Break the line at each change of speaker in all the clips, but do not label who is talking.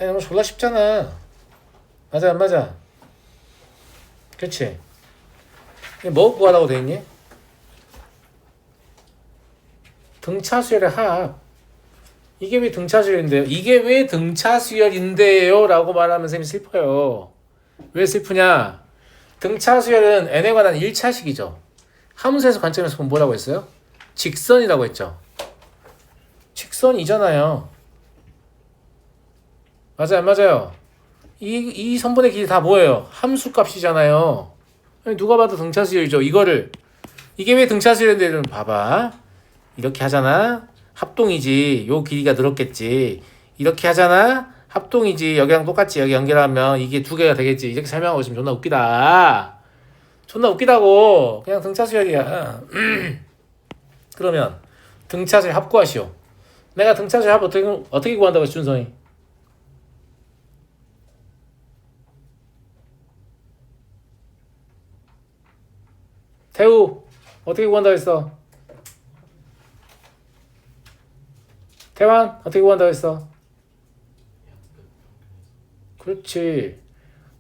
너무 졸라 쉽잖아. 맞아 안 맞아? 그치? 뭐 구하라고 돼 있니? 등차수열의 합. 이게 왜 등차수열인데요? 이게 왜 등차수열인데요? 라고 말하면 쌤이 슬퍼요. 왜 슬프냐? 등차수열은 n에 관한 1차식이죠. 함수에서 관점에서 보면 뭐라고 했어요? 직선이라고 했죠. 직선이잖아요. 맞아요, 안 맞아요? 이 선분의 길이 다 뭐예요? 함수 값이잖아요. 누가 봐도 등차수열이죠. 이게 왜 등차수열인데? 봐봐. 이렇게 하잖아. 합동이지. 요 길이가 늘었겠지. 이렇게 하잖아. 합동이지. 여기랑 똑같이 여기 연결하면 이게 두 개가 되겠지. 이렇게 설명하고 있으면 존나 웃기다. 존나 웃기다고. 그냥 등차수열이야. 그러면 등차수열 합 구하시오. 내가 등차수열 합 어떻게 구한다고 했어, 준성이? 태우 어떻게 구한다고 했어? 태환 어떻게 구한다고 했어? 그렇지.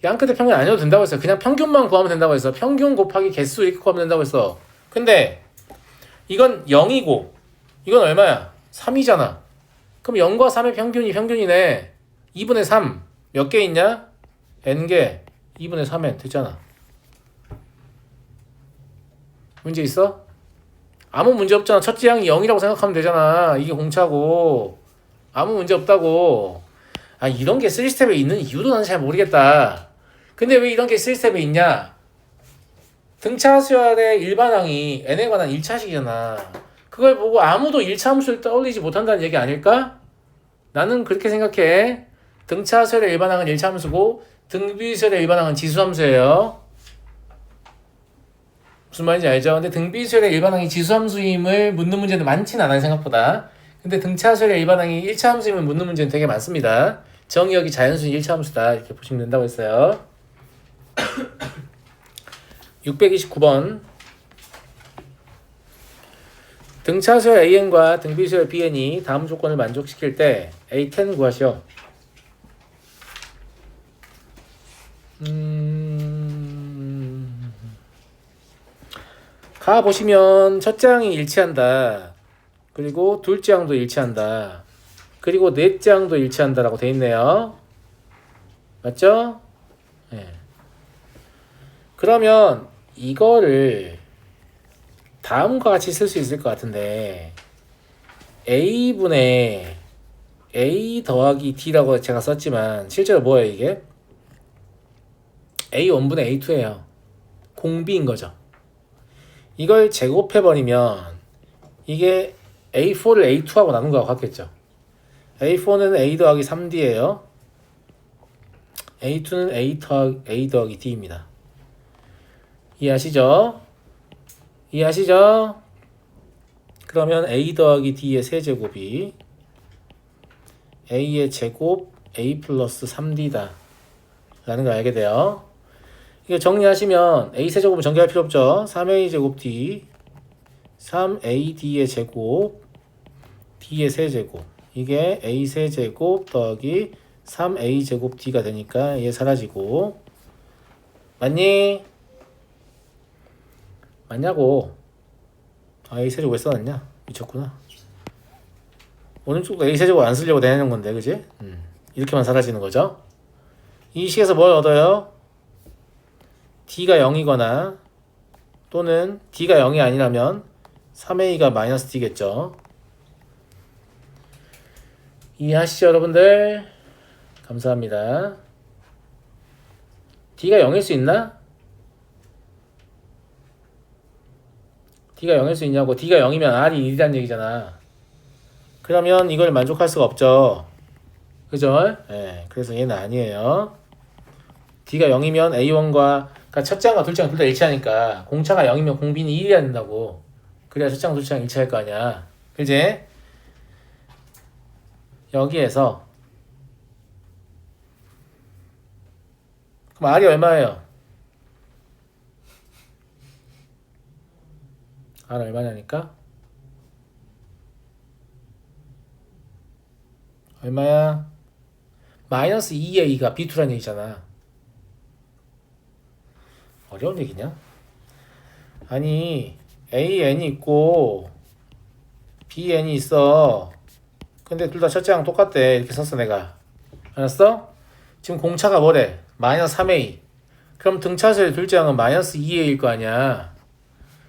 양끝의 평균 아니어도 된다고 했어. 그냥 평균만 구하면 된다고 했어. 평균 곱하기 개수 이렇게 구하면 된다고 했어. 근데 이건 0이고 이건 얼마야? 3이잖아. 그럼 0과 3의 평균이 평균이네. 2분의 3 몇 개 있냐? n개 2분의 3n 됐잖아. 문제 있어? 아무 문제 없잖아. 첫째 항이 0이라고 생각하면 되잖아. 이게 공차고 아무 문제 없다고. 아, 이런 게 3스텝에 있는 이유도 나는 잘 모르겠다. 근데 왜 이런 게 3스텝에 있냐? 등차수열의 일반항이 n에 관한 1차식이잖아. 그걸 보고 아무도 1차 함수를 떠올리지 못한다는 얘기 아닐까? 나는 그렇게 생각해. 등차수열의 일반항은 1차 함수고 등비수열의 일반항은 지수함수예요. 무슨 말인지 알죠? 근데 등비수열의 일반항이 지수함수임을 묻는 문제는 많진 않아요, 생각보다. 근데 등차수열의 일반항이 1차 함수임을 묻는 문제는 되게 많습니다. 정의역이 자연수인 1차 함수다 이렇게 보시면 된다고 했어요. 629번 등차수열 AN과 등비수열 BN이 다음 조건을 만족시킬 때 A10 구하시오. 가 보시면 첫째 항이 일치한다. 그리고 둘째 항도 일치한다. 그리고 넷째 항도 일치한다라고 돼 있네요. 맞죠? 네. 그러면 이거를 다음과 같이 쓸 수 있을 것 같은데 A분의 A 더하기 D라고 제가 썼지만 실제로 뭐예요 이게? A1분의 A2예요. 공비인 거죠. 이걸 제곱해버리면 이게 A4를 A2하고 나눈 거하고 같겠죠. A4는 A 더하기 3D예요. A2는 A 더하기 D입니다. 이해하시죠? 이해하시죠? 그러면 A 더하기 D의 세제곱이 A의 제곱 A 플러스 3D다 라는 걸 알게 돼요. 이거 정리하시면 A 세제곱은 전개할 필요 없죠. 3A 제곱 D 3AD의 제곱 D의 세제곱 이게 A 세제곱 더하기 3A 제곱 D가 되니까 얘 사라지고 맞니? 맞냐고. 아, A 세제곱 왜 써놨냐? 미쳤구나. 오른쪽도 A 세제곱 안 쓰려고 내는 건데 그지? 이렇게만 사라지는 거죠. 이 식에서 뭘 얻어요? D가 0이거나 또는 D가 0이 아니라면 3A가 마이너스 D겠죠. 이해하시죠 여러분들? 감사합니다. D가 0일 수 있나? D가 0일 수 있냐고. D가 0이면 R이 1이란 얘기잖아. 그러면 이걸 만족할 수가 없죠. 그죠? 네, 그래서 얘는 아니에요. D가 0이면 A1과 그러니까 첫째 항과 둘째 항 둘 다 일치하니까 공차가 0이면 공비는 1이어야 된다고. 그래야 첫째 항 둘째 항 일치할 거 아니야. 그지? 여기에서 그럼 R이 얼마예요? R 얼마냐니까? 얼마야? 마이너스 2a가 B2라는 얘기잖아. 어려운 얘기냐? 아니 AN이 있고 BN이 있어. 근데 둘 다 첫째랑 똑같대. 이렇게 썼어 내가. 알았어? 지금 공차가 뭐래? 마이너스 3a. 그럼 등차수의 둘째 항은 마이너스 2a일 거 아니야.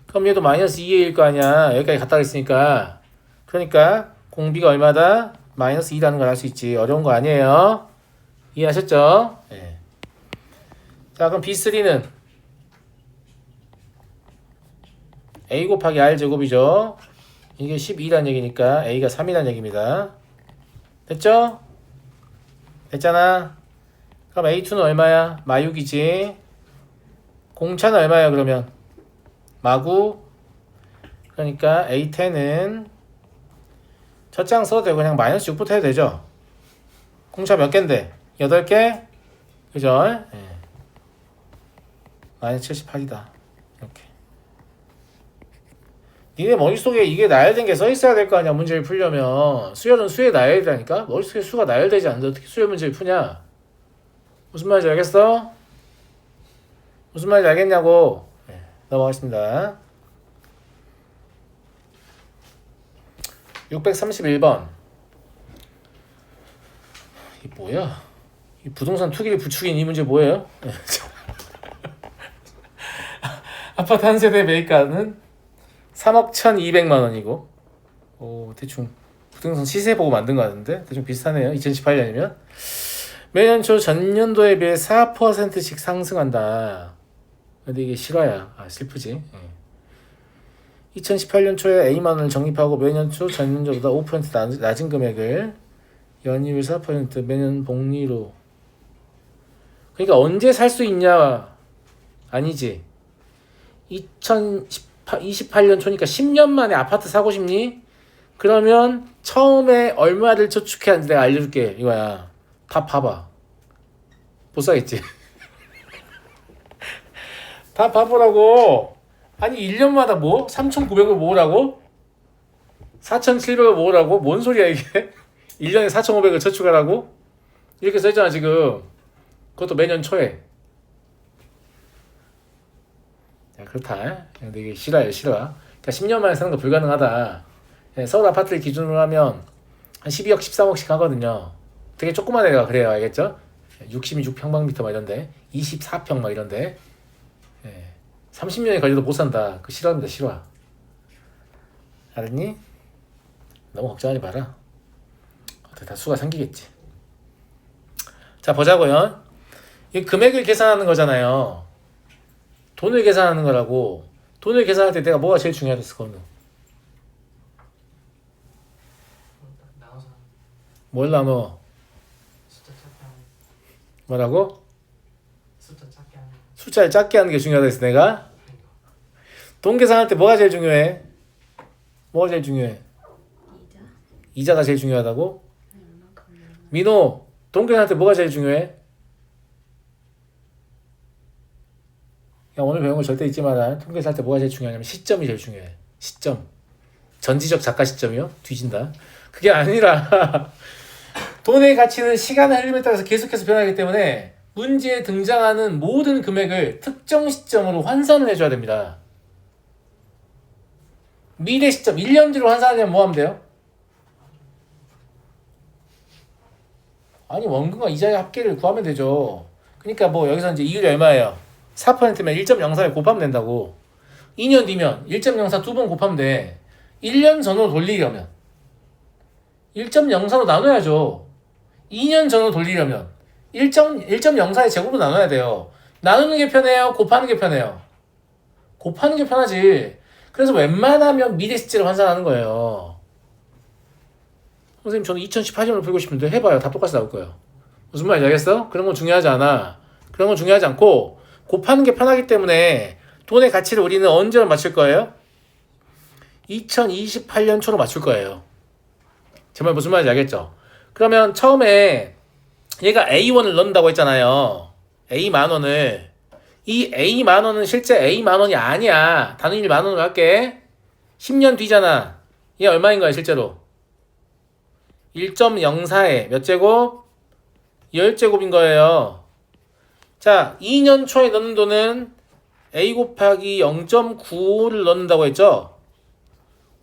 그럼 얘도 마이너스 2a일 거 아니야. 여기까지 갔다 그랬으니까. 그러니까 공비가 얼마다? 마이너스 2라는 걸 알 수 있지. 어려운 거 아니에요. 이해하셨죠? 네. 자 그럼 B3는 a 곱하기 r 제곱이죠. 이게 12란 얘기니까 a가 3이란 얘기입니다. 됐죠? 됐잖아. 그럼 A2는 얼마야? 마6이지. 공차는 얼마야 그러면? 마9. 그러니까 A10은 첫째 항 써도 되고 그냥 마이너스 6부터 해도 되죠. 공차 몇 개인데? 8개? 그죠? 네. 마이너스 78이다. 이렇게. 니네 머릿속에 이게 나열된 게 써 있어야 될 거 아니야. 문제를 풀려면. 수열은 수에 나열이라니까? 머릿속에 수가 나열되지 않는데 어떻게 수열 문제를 푸냐? 무슨 말인지 알겠어? 무슨 말인지 알겠냐고. 네, 넘어가겠습니다. 631번. 이 뭐야? 이 부동산 투기를 부추긴 이 문제 뭐예요? 아파트 한 세대 매입가는 3억 1,200만 원이고, 대충 부동산 시세 보고 만든 거 같은데 대충 비슷하네요. 2018년이면 매년 초 전년도에 비해 4%씩 상승한다. 근데 이게 실화야. 아 슬프지. 2018년 초에 A만 원을 적립하고 매년 초 전년도보다 5% 낮은 금액을 연이율 4% 매년 복리로. 그러니까 언제 살 수 있냐? 아니지. 2028년 초니까 10년 만에 아파트 사고 싶니? 그러면 처음에 얼마를 저축해야 하는지 내가 알려줄게. 이거야. 다 봐봐. 못 사겠지. 다 봐보라고. 아니 1년마다 뭐? 3,900을 모으라고? 4,700을 모으라고? 뭔 소리야 이게? 1년에 4,500을 저축하라고? 이렇게 써있잖아 지금. 그것도 매년 초에. 야, 그렇다. 근데 이게 실화예요, 실화. 그러니까 10년 만에 사는 거 불가능하다. 서울 아파트를 기준으로 하면 한 12억, 13억씩 하거든요. 되게 조그만 애가 그래요, 알겠죠? 66평방미터 막 이런데, 24평 막 이런데, 30년이 걸려도 못 산다. 그 실화입니다, 실화. 알았니? 너무 걱정하지 마라. 어떻게 다 수가 생기겠지. 자, 보자고요. 이 금액을 계산하는 거잖아요. 돈을 계산하는 거라고. 돈을 계산할 때 내가 뭐가 제일 중요하겠어, 그거는?
나눠서
뭘 나눠?
숫자 작게 하는
뭐라고?
숫자 작게 하는
숫자를 작게 하는 게 중요하다 했어, 내가? 돈 계산할 때 뭐가 제일 중요해? 뭐가 제일 중요해? 이자가 제일 중요하다고? 민호, 돈 계산할 때 뭐가 제일 중요해? 야, 오늘 배운 거 절대 잊지 마라. 돈 계산할 때 뭐가 제일 중요하냐면 시점이 제일 중요해. 시점. 전지적 작가 시점이요? 뒤진다. 그게 아니라 돈의 가치는 시간의 흐름에 따라서 계속해서 변하기 때문에 문제에 등장하는 모든 금액을 특정 시점으로 환산을 해줘야 됩니다. 미래 시점, 1년 뒤로 환산하려면 뭐 하면 돼요? 아니 원금과 이자의 합계를 구하면 되죠. 그러니까 뭐 여기서 이제 이율이 얼마예요? 4%면 1.04에 곱하면 된다고. 2년 뒤면 1.04 두 번 곱하면 돼. 1년 전으로 돌리려면 1.04로 나눠야죠. 2년 전으로 돌리려면 1.04의 제곱으로 나눠야 돼요. 나누는 게 편해요? 곱하는 게 편해요? 곱하는 게 편하지. 그래서 웬만하면 미래 시제를 환산하는 거예요. 선생님 저는 2018년을 풀고 싶은데 해봐요. 다 똑같이 나올 거예요. 무슨 말인지 알겠어? 그런 건 중요하지 않아. 그런 건 중요하지 않고 곱하는 게 편하기 때문에 돈의 가치를 우리는 언제로 맞출 거예요? 2028년 초로 맞출 거예요. 제 말 무슨 말인지 알겠죠? 그러면 처음에 얘가 A1을 넣는다고 했잖아요. A 만원을. 이 A 만원은 실제 A 만원이 아니야. 단위를 만원으로 할게. 10년 뒤잖아. 얘 얼마인 거야 실제로? 1.04에 몇 제곱? 10제곱인 거예요. 자, 2년 초에 넣는 돈은 A 곱하기 0.95를 넣는다고 했죠?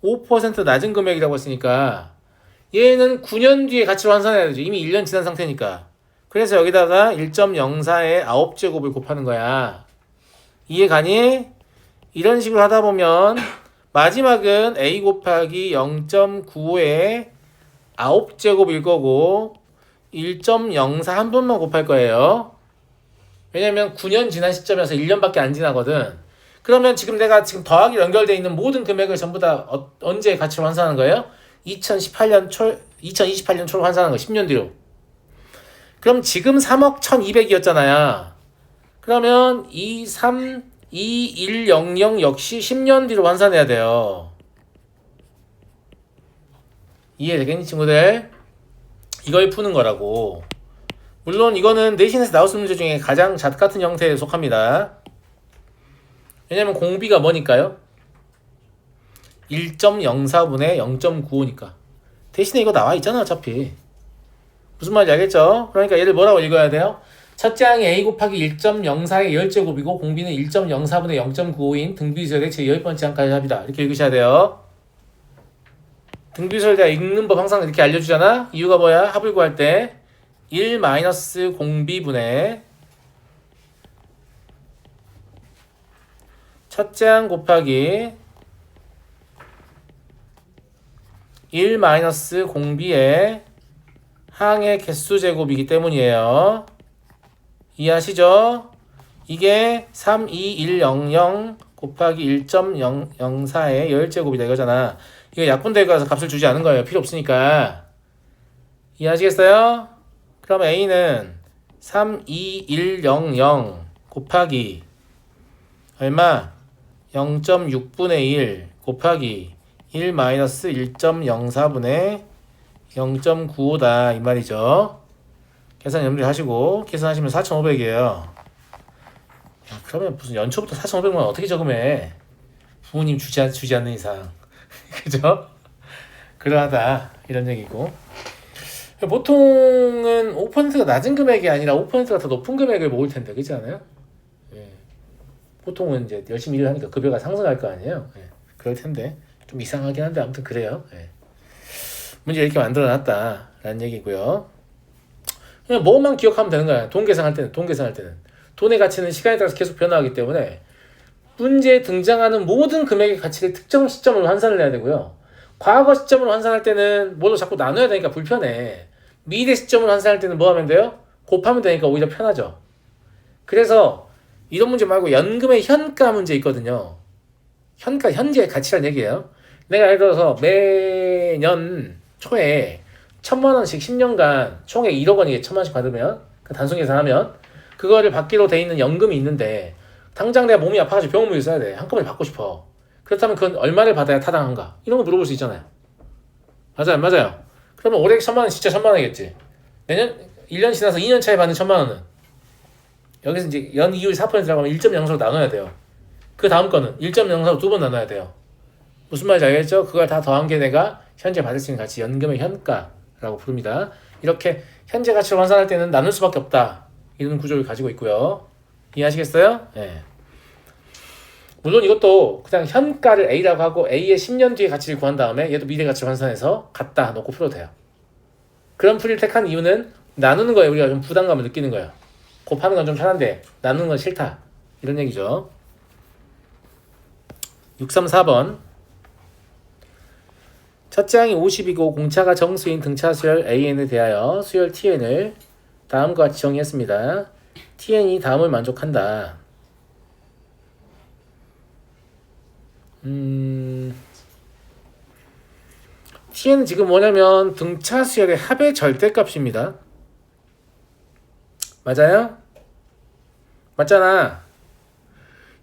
5% 낮은 금액이라고 했으니까 얘는 9년 뒤에 가치로 환산해야 되죠. 이미 1년 지난 상태니까. 그래서 여기다가 1.04에 9제곱을 곱하는 거야. 이해 가니? 이런 식으로 하다 보면 마지막은 A 곱하기 0.95에 9제곱일 거고 1.04 한 번만 곱할 거예요. 왜냐면 9년 지난 시점에서 1년밖에 안 지나거든. 그러면 지금 내가 지금 더하기 연결되어 있는 모든 금액을 전부 다 언제 가치로 환산하는 거예요? 2028년 초로 환산하는 거, 10년 뒤로. 그럼 지금 3억 1200이었잖아요. 그러면 2100 역시 10년 뒤로 환산해야 돼요. 이해되겠니, 친구들? 이걸 푸는 거라고. 물론 이거는 내신에서 나올 수 있는 문제 중에 가장 잣 같은 형태에 속합니다. 왜냐면 공비가 뭐니까요? 1.04분의 0.95니까. 대신에 이거 나와 있잖아, 어차피. 무슨 말인지 알겠죠? 그러니까 얘를 뭐라고 읽어야 돼요? 첫째 항이 A 곱하기 1.04의 10제곱이고 공비는 1.04분의 0.95인 등비수열의 제10번째 항까지 합이다. 이렇게 읽으셔야 돼요. 등비수열 내가 읽는 법 항상 이렇게 알려주잖아? 이유가 뭐야? 합을 구할 때 1 마이너스 공비분의 첫째 항 곱하기 1 마이너스 공비의 항의 개수 제곱이기 때문이에요. 이해하시죠? 이게 32100 곱하기 1.04의 10제곱이다 이거잖아. 이거 약분되고 가서 값을 주지 않은 거예요. 필요 없으니까. 이해하시겠어요? 그럼 A는 32100 곱하기 얼마? 0.6분의 1 곱하기 1 마이너스 1.04분의 0.95다 이 말이죠. 계산 염두하시고 계산하시면 4,500이에요. 그러면 무슨 연초부터 4,500만 원 어떻게 저금해? 부모님 주지 않는 이상. 그죠? 그러하다 이런 얘기고. 보통은 5%가 낮은 금액이 아니라 5%가 더 높은 금액을 모을 텐데 그렇지 않아요? 예. 보통은 이제 열심히 일을 하니까 급여가 상승할 거 아니에요? 예. 그럴 텐데 좀 이상하긴 한데 아무튼 그래요. 예. 문제 이렇게 만들어놨다 라는 얘기고요. 그냥 뭐만 기억하면 되는 거야. 돈 계산할 때는 돈의 가치는 시간에 따라서 계속 변화하기 때문에 문제에 등장하는 모든 금액의 가치를 특정 시점으로 환산을 해야 되고요. 과거 시점으로 환산할 때는 뭘로 자꾸 나눠야 되니까 불편해. 미래 시점으로 환산할 때는 뭐 하면 돼요? 곱하면 되니까 오히려 편하죠. 그래서 이런 문제 말고 연금의 현가 문제 있거든요. 현가, 현재의 가치란 얘기예요. 내가 예를 들어서 매년 초에 1,000만 원씩 10년간 총액 1억 원이게 1,000만 원씩 받으면 단순 계산하면 그거를 받기로 돼 있는 연금이 있는데 당장 내가 몸이 아파가지고 병원비를 써야 돼. 한꺼번에 받고 싶어. 그렇다면 그건 얼마를 받아야 타당한가? 이런 거 물어볼 수 있잖아요. 맞아요, 안 맞아요? 그러면 올해 1,000만 원 진짜 1,000만 원이겠지. 내년 1년 지나서 2년 차에 받는 1,000만 원은 여기서 이제 연 이율 4%라고 하면 1.04로 나눠야 돼요. 그 다음 거는 1.04로 두 번 나눠야 돼요. 무슨 말인지 알겠죠? 그걸 다 더한 게 내가 현재 받을 수 있는 가치, 연금의 현가라고 부릅니다. 이렇게 현재 가치를 환산할 때는 나눌 수밖에 없다. 이런 구조를 가지고 있고요. 이해하시겠어요? 네. 물론 이것도 그냥 현가를 A라고 하고 A의 10년 뒤의 가치를 구한 다음에 얘도 미래 가치를 환산해서 갖다 놓고 풀어도 돼요. 그런 풀이를 택한 이유는 나누는 거에 우리가 좀 부담감을 느끼는 거예요. 곱하는 건 좀 편한데 나누는 건 싫다. 이런 얘기죠. 634번. 첫째 항이 50이고 공차가 정수인 등차 수열 AN에 대하여 수열 TN을 다음과 같이 정의했습니다. TN이 다음을 만족한다. TN은 지금 뭐냐면 등차 수열의 합의 절대값입니다. 맞아요? 맞잖아.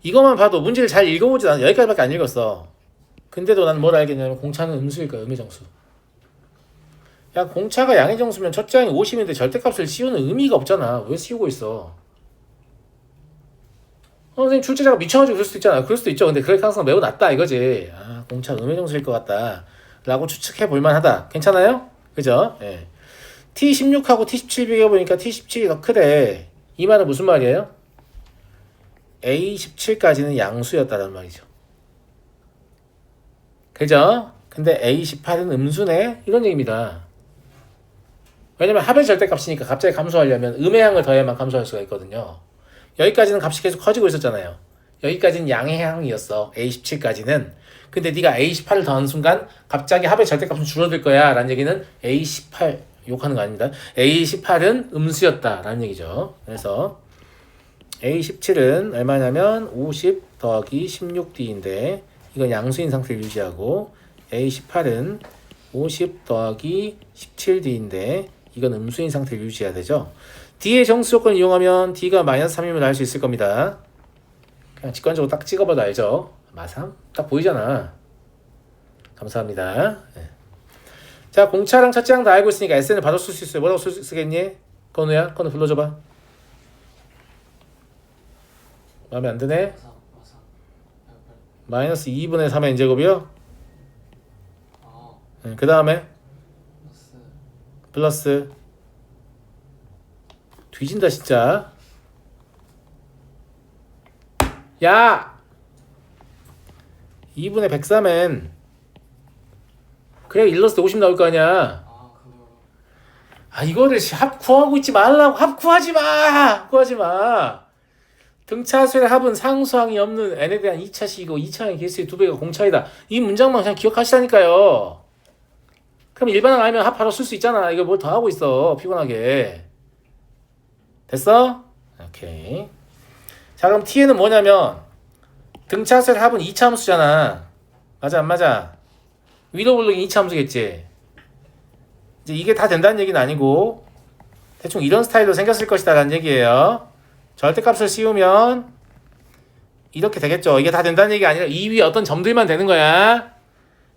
이것만 봐도 문제를 잘 읽어보지 않아. 여기까지밖에 안 읽었어. 근데도 난 뭘 알겠냐면 공차는 음수일까 음의정수. 야 공차가 양의정수면 첫째 항이 50인데 절대값을 씌우는 의미가 없잖아. 왜 씌우고 있어? 선생님 출제자가 미쳐가지고 그럴 수도 있잖아. 그럴 수도 있죠. 근데 그럴 가능성 매우 낮다 이거지. 아 공차 음의정수일 것 같다 라고 추측해 볼만하다. 괜찮아요? 그죠? 예. T16하고 T17 비교해보니까 T17이 더 크대. 이 말은 무슨 말이에요? A17까지는 양수였다는 말이죠. 그죠? 근데 A18은 음수네? 이런 얘기입니다. 왜냐면 합의 절대값이니까 갑자기 감소하려면 음의 항을 더해야만 감소할 수가 있거든요. 여기까지는 값이 계속 커지고 있었잖아요. 여기까지는 양의 항이었어. A17까지는. 근데 네가 A18을 더하는 순간 갑자기 합의 절대값은 줄어들 거야 라는 얘기는 A18 욕하는 거 아닙니다. A18은 음수였다 라는 얘기죠. 그래서 A17은 얼마냐면 50 더하기 16D인데 이건 양수인 상태를 유지하고 A18은 50 더하기 17D인데 이건 음수인 상태를 유지해야 되죠. D의 정수 조건을 이용하면 D가 마이너스 3이면 알 수 있을 겁니다. 그냥 직관적으로 딱 찍어봐도 알죠. 마삼? 딱 보이잖아. 감사합니다. 네. 자, 공차랑 첫째랑 다 알고 있으니까 SN을 바로 쓸 수 있어요. 뭐라고 쓰겠니? 건우야? 건우 불러줘봐. 마음에 안 드네?
마사.
마이너스 2분의 3의 n제곱이요? 네, 그 다음에 플러스 뒤진다 진짜. 야! 2분의 103엔 그래 일러스트 50 나올 거 아니야. 이거를 합 구하고 있지 말라고. 합 구하지 마. 구하지 마. 등차수의 합은 상수항이 없는 n에 대한 2차식이고 2차항의 개수의 2배가 공차이다. 이 문장만 그냥 기억하시라니까요. 그럼 일반항 알면 합 바로 쓸 수 있잖아. 이거 뭘 더 하고 있어 피곤하게. 됐어? 오케이. 자 그럼 t는 뭐냐면 등차수의 합은 2차 함수잖아. 맞아 안 맞아? 위로 블록이 2차 함수겠지. 이제 이게 다 된다는 얘기는 아니고 대충 이런 스타일로 생겼을 것이다 라는 얘기예요. 절대값을 씌우면 이렇게 되겠죠. 이게 다 된다는 얘기가 아니라 이 위에 어떤 점들만 되는 거야.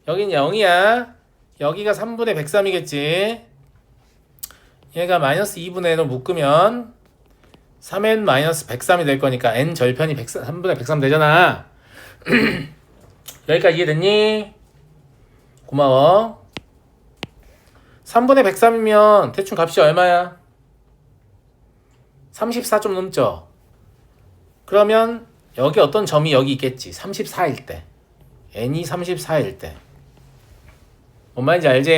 여긴 0이야. 여기가 3분의 103이겠지. 얘가 마이너스 2분의 1로 묶으면 3n 마이너스 103이 될 거니까 n 절편이 3분의 103 되잖아. 여기까지 이해됐니? 고마워. 3분의 103이면 대충 값이 얼마야? 34 좀 넘죠? 그러면 여기 어떤 점이 여기 있겠지. 34일 때. n이 34일 때. 뭔 말인지 알지?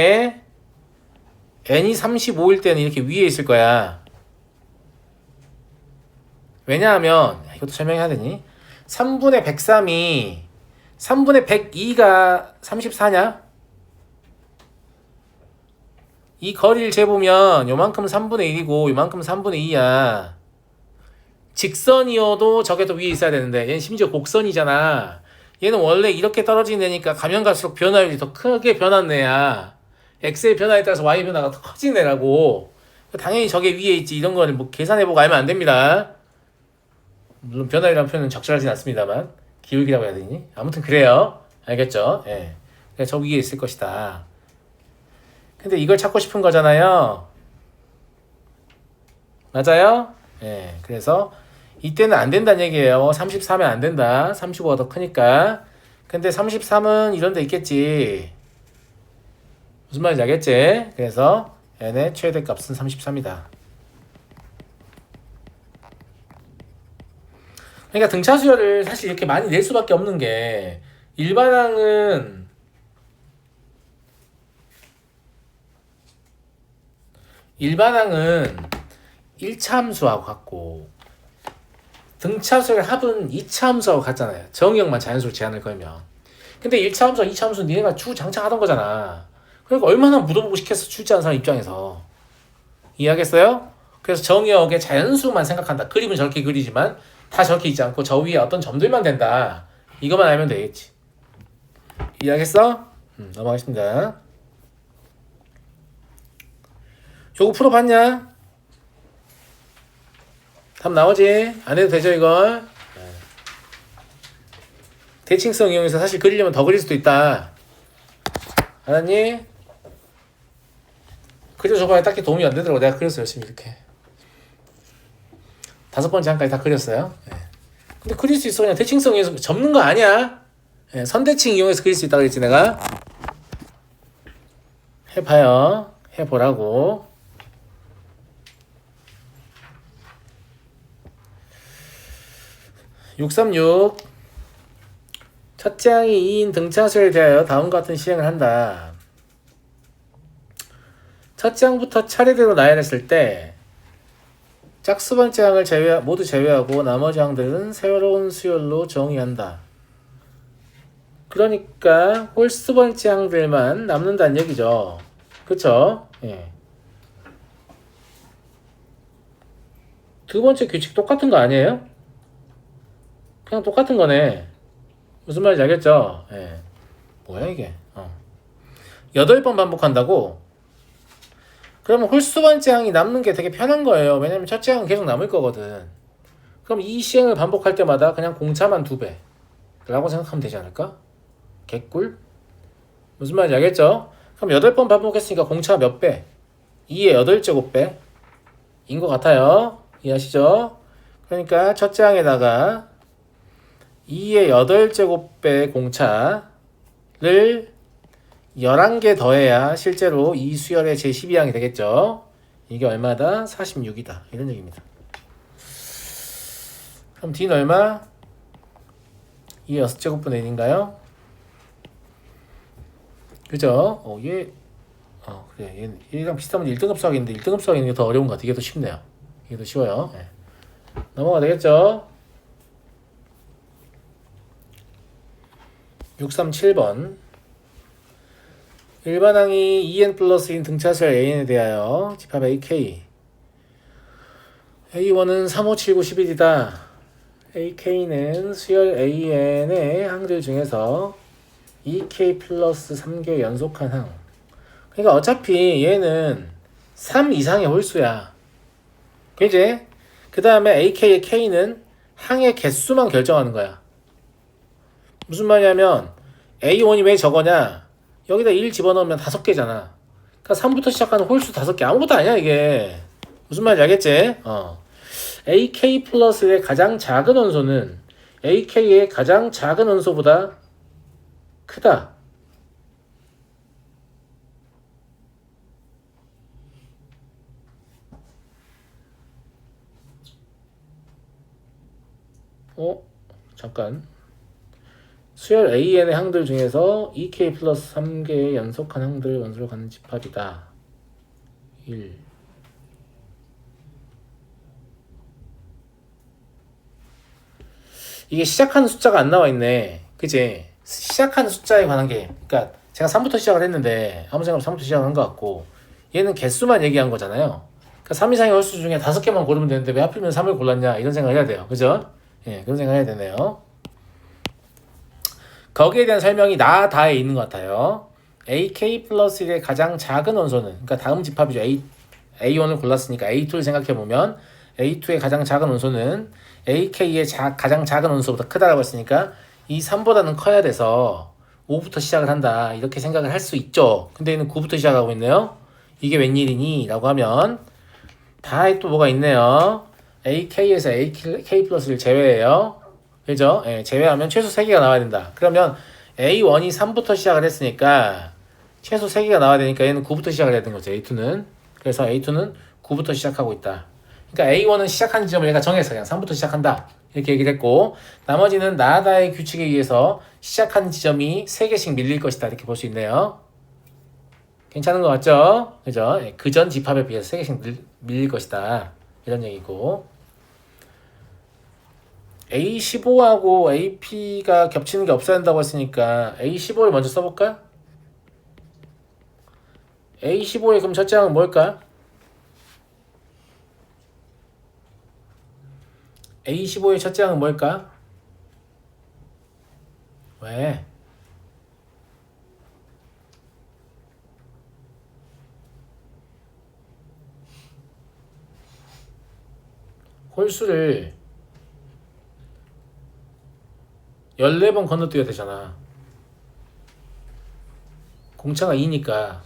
n이 35일 때는 이렇게 위에 있을 거야. 왜냐하면 이것도 설명해야 되니? 3분의 103이 3분의 102가 34냐? 이 거리를 재보면 요만큼 3분의 1이고 요만큼 3분의 2야. 직선이어도 저게 더 위에 있어야 되는데 얘는 심지어 곡선이잖아. 얘는 원래 이렇게 떨어지는 애니까 가면 갈수록 변화율이 더 크게 변하는 애야. x의 변화에 따라서 y의 변화가 더 커지는 애라고. 당연히 저게 위에 있지. 이런 거는 뭐 계산해보고 알면 안 됩니다. 물론 변화율이라는 표현은 적절하진 않습니다만 기울기라고 해야 되니? 아무튼 그래요. 알겠죠? 예. 저 위에 있을 것이다. 근데 이걸 찾고 싶은 거잖아요. 맞아요? 예. 그래서 이때는 안 된다는 얘기예요. 33면 안 된다. 35가 더 크니까. 근데 33은 이런 데 있겠지. 무슨 말인지 알겠지? 그래서 n의 최대값은 33이다. 그러니까 등차수열을 사실 이렇게 많이 낼 수밖에 없는 게 일반항은 1차 함수하고 같고 등차수열 합은 2차 함수하고 같잖아요. 정의역만 자연수로 제한을 걸면. 근데 1차 함수와 2차 함수는 니네가 주장창 하던 거잖아. 그러니까 얼마나 물어보고 싶겠어. 출제하는 사람 입장에서. 이해하겠어요? 그래서 정의역의 자연수만 생각한다. 그림은 저렇게 그리지만 다 저렇게 있지 않고 저 위에 어떤 점들만 된다. 이것만 알면 되겠지. 이해하겠어? 넘어가겠습니다. 요거 풀어봤냐? 답 나오지? 안 해도 되죠 이걸? 대칭성 이용해서 사실 그리려면 더 그릴 수도 있다. 알았니? 그려줘봐야 딱히 도움이 안 되더라고. 내가 그렸어 열심히 이렇게 5번째 한까지 다 그렸어요. 근데 그릴 수 있어. 그냥 대칭성 이용해서 접는 거 아니야. 선대칭 이용해서 그릴 수 있다고 그랬지 내가. 해봐요. 해보라고. 636 첫째 항이 2인 등차수에 대하여 다음과 같은 시행을 한다. 첫째 항부터 차례대로 나열했을 때 짝수 번째 항을 모두 제외하고 나머지 항들은 새로운 수열로 정의한다. 그러니까 홀수 번째 항들만 남는다는 얘기죠. 그쵸? 예. 두 번째 규칙 똑같은 거 아니에요? 그냥 똑같은 거네. 무슨 말인지 알겠죠? 예. 뭐야 이게? 8번 반복한다고? 그러면 홀수 번째 항이 남는 게 되게 편한 거예요. 왜냐면 첫째 항은 계속 남을 거거든. 그럼 이 시행을 반복할 때마다 그냥 공차만 2배 라고 생각하면 되지 않을까? 개꿀? 무슨 말인지 알겠죠? 그럼 8번 반복했으니까 공차가 몇 배? 2의 8제곱배 인 것 같아요. 이해하시죠? 그러니까 첫째 항에다가 2의 8제곱배 공차를 11개 더해야 실제로 이 수열의 제12항이 되겠죠. 이게 얼마다? 46이다. 이런 얘기입니다. 그럼 D는 얼마? 2의 6제곱분의 1인가요? 그죠? 그래. 얘랑 비슷하면 1등급 수학인데 1등급 수학이 있는 게 더 어려운 것 같아. 이게 더 쉽네요. 이게 더 쉬워요. 네. 넘어가 되겠죠? 637번 일반항이 2n 플러스인 등차수열 an에 대하여 집합 AK A1은 3, 5, 7, 9, 11이다. AK는 수열 AN의 항들 중에서 2K 플러스 3개 연속한 항. 그러니까 어차피 얘는 3 이상의 홀수야. 그지? 그 다음에 AK의 K는 항의 개수만 결정하는 거야. 무슨 말이냐면 A1이 왜 저거냐? 여기다 1 집어넣으면 5개잖아. 그러니까 3부터 시작하는 홀수 5개. 아무것도 아니야 이게. 무슨 말인지 알겠지? AK 플러스의 가장 작은 원소는 AK의 가장 작은 원소보다 크다. 잠깐. 수열 AN의 항들 중에서 2K 플러스 3개의 연속한 항들 원소를 갖는 집합이다. 1. 이게 시작하는 숫자가 안 나와 있네. 그치? 시작하는 숫자에 관한 게, 그러니까 제가 3부터 시작을 했는데 아무 생각 없이 3부터 시작을 한 것 같고 얘는 개수만 얘기한 거잖아요. 그러니까 3 이상의 홀수 중에 5개만 고르면 되는데 왜 하필이면 3을 골랐냐 이런 생각을 해야 돼요. 그죠? 예, 그런 생각 해야 되네요. 거기에 대한 설명이 다에 있는 것 같아요. AK 플러스 1의 가장 작은 원소는, 그러니까 다음 집합이죠. A1을 골랐으니까 A2를 생각해보면 A2의 가장 작은 원소는 AK의 가장 작은 원소보다 크다라고 했으니까 이 3보다는 커야 돼서 5부터 시작을 한다. 이렇게 생각을 할 수 있죠. 근데 얘는 9부터 시작하고 있네요. 이게 웬일이니? 라고 하면 다에 또 뭐가 있네요. AK에서 AK 플러스를 제외해요. 그죠? 예, 제외하면 최소 3개가 나와야 된다. 그러면 A1이 3부터 시작을 했으니까 최소 3개가 나와야 되니까 얘는 9부터 시작을 해야 되는 거죠. A2는. 그래서 A2는 9부터 시작하고 있다. 그러니까 A1은 시작한 지점을 얘가 정해서 그냥 3부터 시작한다. 이렇게 얘기를 했고 나머지는 나다의 규칙에 의해서 시작한 지점이 3개씩 밀릴 것이다. 이렇게 볼 수 있네요. 괜찮은 것 같죠? 그죠? 예, 그전 집합에 비해서 3개씩 밀릴 것이다. 이런 얘기고 A15하고 AP가 겹치는 게 없어야 한다고 했으니까 A15를 먼저 써볼까? A15의 그럼 첫째 항은 뭘까? A15의 첫째 항은 뭘까? 왜? 홀수를 14번 건너뛰어야 되잖아. 공차가 2니까.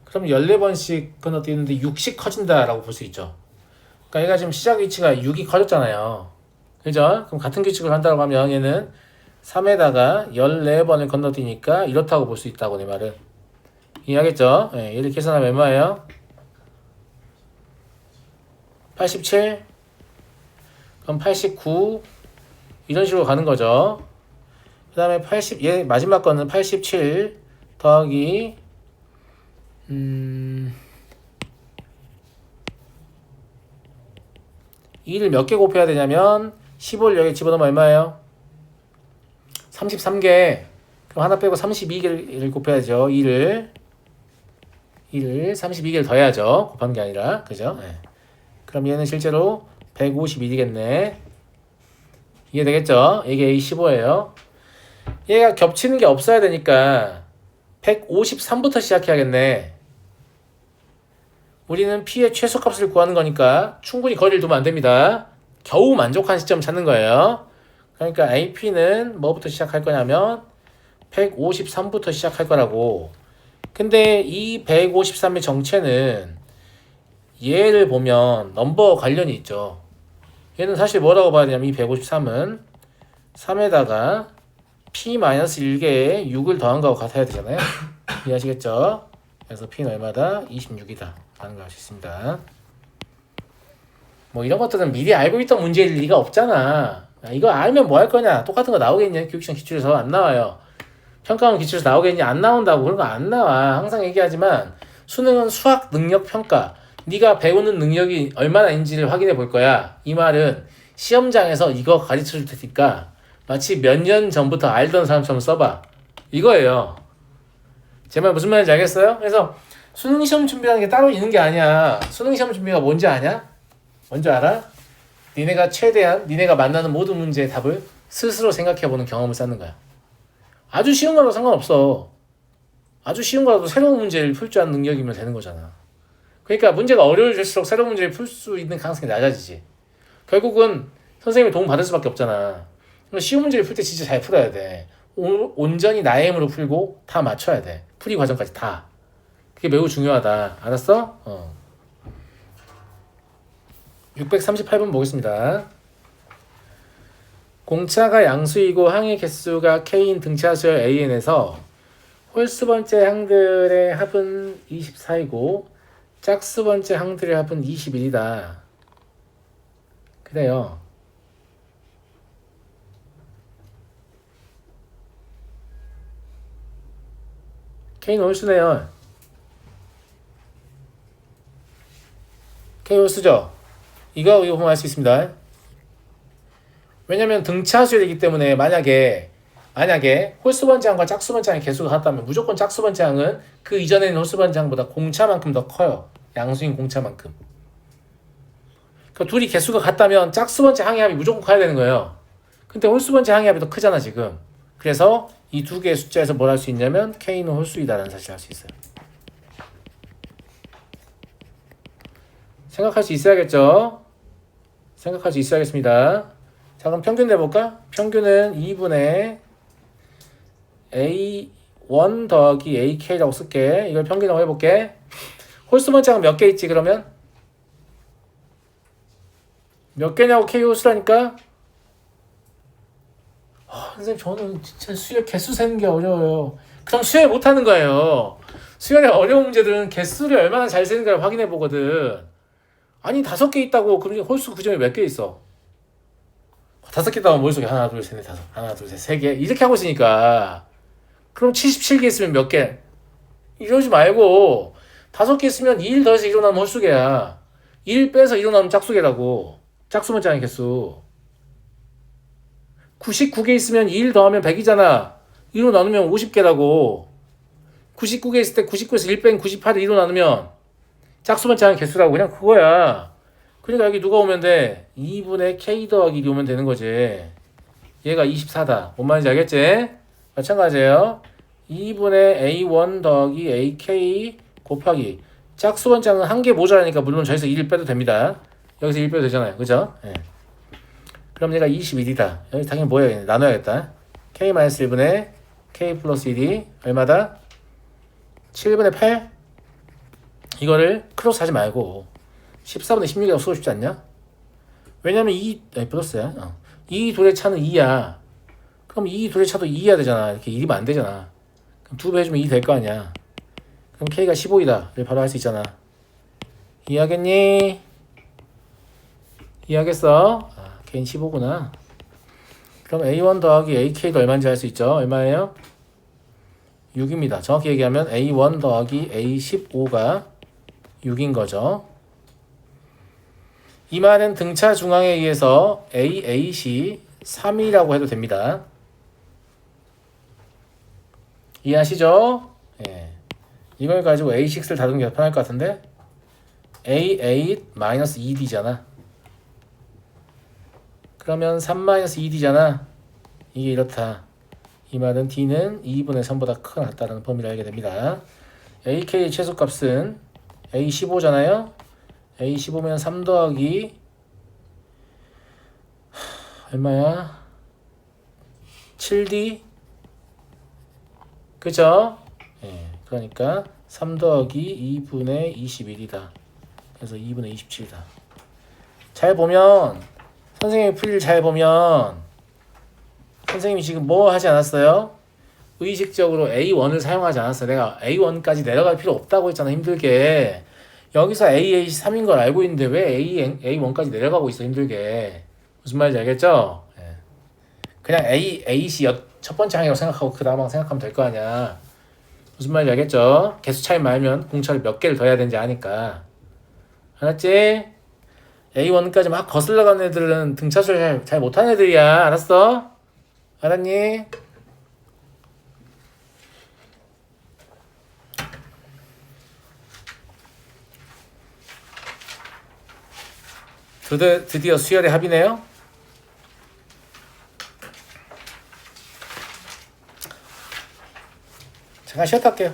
그럼 14번씩 건너뛰는데 6씩 커진다라고 볼 수 있죠. 그러니까 얘가 지금 시작 위치가 6이 커졌잖아요. 그죠? 그럼 같은 규칙을 한다고 하면 얘는 3에다가 14번을 건너뛰니까 이렇다고 볼 수 있다고 내 말은. 이해하겠죠? 예, 얘를 계산하면 얼마예요? 87? 그럼 89 이런 식으로 가는 거죠. 그 다음에 80, 얘 마지막 거는 87 더하기 2를 몇 개 곱해야 되냐면 15를 여기 집어넣으면 얼마예요? 33개. 그럼 하나 빼고 32개를 곱해야죠. 2를 32개를 더해야죠. 곱하는 게 아니라. 그죠? 네. 그럼 얘는 실제로 151이겠네. 이해되겠죠? 이게 A15예요. 얘가 겹치는 게 없어야 되니까 153부터 시작해야겠네. 우리는 P의 최소값을 구하는 거니까 충분히 거리를 두면 안 됩니다. 겨우 만족한 시점 찾는 거예요. 그러니까 AP는 뭐부터 시작할 거냐면 153부터 시작할 거라고. 근데 이 153의 정체는 얘를 보면 넘버 관련이 있죠. 얘는 사실 뭐라고 봐야 되냐면 이 153은 3에다가 P-1개에 6을 더한 거하고 같아야 되잖아요. 이해하시겠죠? 그래서 P는 얼마다? 26이다 라는 걸 알 수 있습니다. 뭐 이런 것들은 미리 알고 있던 문제일 리가 없잖아. 이거 알면 뭐 할 거냐? 똑같은 거 나오겠냐? 교육시험 기출에서 안 나와요. 평가원 기출에서 나오겠냐? 안 나온다고. 그런 거 안 나와. 항상 얘기하지만 수능은 수학 능력 평가. 네가 배우는 능력이 얼마나 인지를 확인해 볼 거야. 이 말은 시험장에서 이거 가르쳐 줄 테니까 마치 몇 년 전부터 알던 사람처럼 써봐. 이거예요. 제 말 무슨 말인지 알겠어요? 그래서 수능 시험 준비라는 게 따로 있는 게 아니야. 수능 시험 준비가 뭔지 아냐? 뭔지 알아? 니네가 최대한 니네가 만나는 모든 문제의 답을 스스로 생각해보는 경험을 쌓는 거야. 아주 쉬운 거라도 상관없어. 아주 쉬운 거라도 새로운 문제를 풀 줄 아는 능력이면 되는 거잖아. 그러니까 문제가 어려워질수록 새로운 문제를 풀 수 있는 가능성이 낮아지지. 결국은 선생님의 도움 받을 수밖에 없잖아. 쉬운 문제를 풀 때 진짜 잘 풀어야 돼. 온전히 나의 힘으로 풀고 다 맞춰야 돼. 풀이 과정까지 다. 그게 매우 중요하다. 알았어? 638번 보겠습니다. 공차가 양수이고 항의 개수가 k인 등차 수열 AN에서 홀수 번째 항들의 합은 24이고 짝수 번째 항들의 합은 21이다. 그래요. K는 홀수네요. K 홀수죠. 이거 보면 알 수 있습니다. 왜냐면 등차 수열이기 때문에 만약에 홀수 번째 항과 짝수 번째 항의 개수가 같다면 무조건 짝수 번째 항은 그 이전에 있는 홀수 번째 항보다 공차만큼 더 커요. 양수인 공차만큼. 그러니까 둘이 개수가 같다면 짝수 번째 항의 합이 무조건 커야 되는 거예요. 근데 홀수 번째 항의 합이 더 크잖아 지금. 그래서 이 두 개의 숫자에서 뭘 할 수 있냐면 K는 홀수이다라는 사실을 알 수 있어요. 생각할 수 있어야겠죠? 생각할 수 있어야겠습니다. 자, 그럼 평균 내볼까? 평균은 2분의 A1 더하기 AK라고 쓸게. 이걸 평균으로 해볼게. 홀수 번째 항은 몇 개 있지 그러면? 몇 개냐고 K 홀수라니까? 선생님 저는 진짜 수열 개수 세는 게 어려워요. 그럼 수열 못하는 거예요. 수열의 어려운 문제들은 개수를 얼마나 잘 세는가를 확인해 보거든. 아니 5개 있다고 그러니 홀수 그 점에 몇 개 있어? 5개 있다고 머릿속에 하나 둘 셋 넷 다섯 하나 둘 셋 세 개 이렇게 하고 있으니까 그럼 77개 있으면 몇 개? 이러지 말고 5개 있으면 2일 더해서 1로 나누면 홀수개야. 1 빼서 2로 나누면 짝수개라고. 짝수 번째 항의 개수. 99개 있으면 2일 더하면 100이잖아. 2로 나누면 50개라고. 99개 있을 때 99에서 1 뺀 98을 2로 나누면 짝수 번째 항의 개수라고. 그냥 그거야. 그러니까 여기 누가 오면 돼? 2분의 K 더하기 1이 오면 되는 거지. 얘가 24다. 뭔 말인지 알겠지? 마찬가지예요. 2분의 A1 더하기 AK 곱하기 짝수 번째 항은 한 개 모자라니까 물론 저기서 1을 빼도 됩니다. 여기서 1 빼도 되잖아요. 그죠? 예. 그럼 얘가 21이다. 여기 당연히 뭐 해야겠네. 나눠야겠다. K-1분의 K 플러스 1이 얼마다? 7분의 8? 이거를 크로스 하지 말고 14분의 16이라고 쓰고 싶지 않냐? 왜냐면 플러스야. 이 둘의 차는 2야. 그럼 이 둘의 차도 2해야 되잖아. 이렇게 1이면 안 되잖아. 그럼 2배 해주면 2 될 거 아니야. 그럼 K가 15이다. 이걸 바로 할 수 있잖아. 이해하겠니? 이해하겠어? K는 15구나. 그럼 A1 더하기 AK가 얼마인지 알 수 있죠? 얼마예요? 6입니다. 정확히 얘기하면 A1 더하기 A15가 6인 거죠. 이 말은 등차 중앙에 의해서 A8이 3이라고 해도 됩니다. 이해하시죠? 예. 이걸 가지고 A6를 다루는 게 더 편할 것 같은데 A8-2D잖아. 그러면 3-2D잖아. 이게 이렇다. 이 말은 D는 2분의 3보다 크거나 같다는 범위를 알게 됩니다. AK의 최소값은 A15잖아요. A15면 3 더하기 얼마야? 7D? 그죠? 예, 그러니까 3 더하기 2분의 21이다. 그래서 2분의 27이다. 잘 보면 선생님이 풀이를 잘 보면 선생님이 지금 뭐 하지 않았어요? 의식적으로 A1을 사용하지 않았어요. 내가 A1까지 내려갈 필요 없다고 했잖아. 힘들게. 여기서 A8이 3인 걸 알고 있는데 왜 A1까지 내려가고 있어. 힘들게. 무슨 말인지 알겠죠? 예. 그냥 A8이 첫 번째 항이라고 생각하고 그 다음 항 생각하면 될 거 아니야. 무슨 말인지 알겠죠? 개수 차이만 알면 공차를 몇 개를 더 해야 되는지 아니까. 알았지? A1까지 막 거슬러 가는 애들은 등차수를 잘 못하는 애들이야. 알았어? 알았니? 드디어 수열의 합이네요. 잠깐 쉬었다 할게요.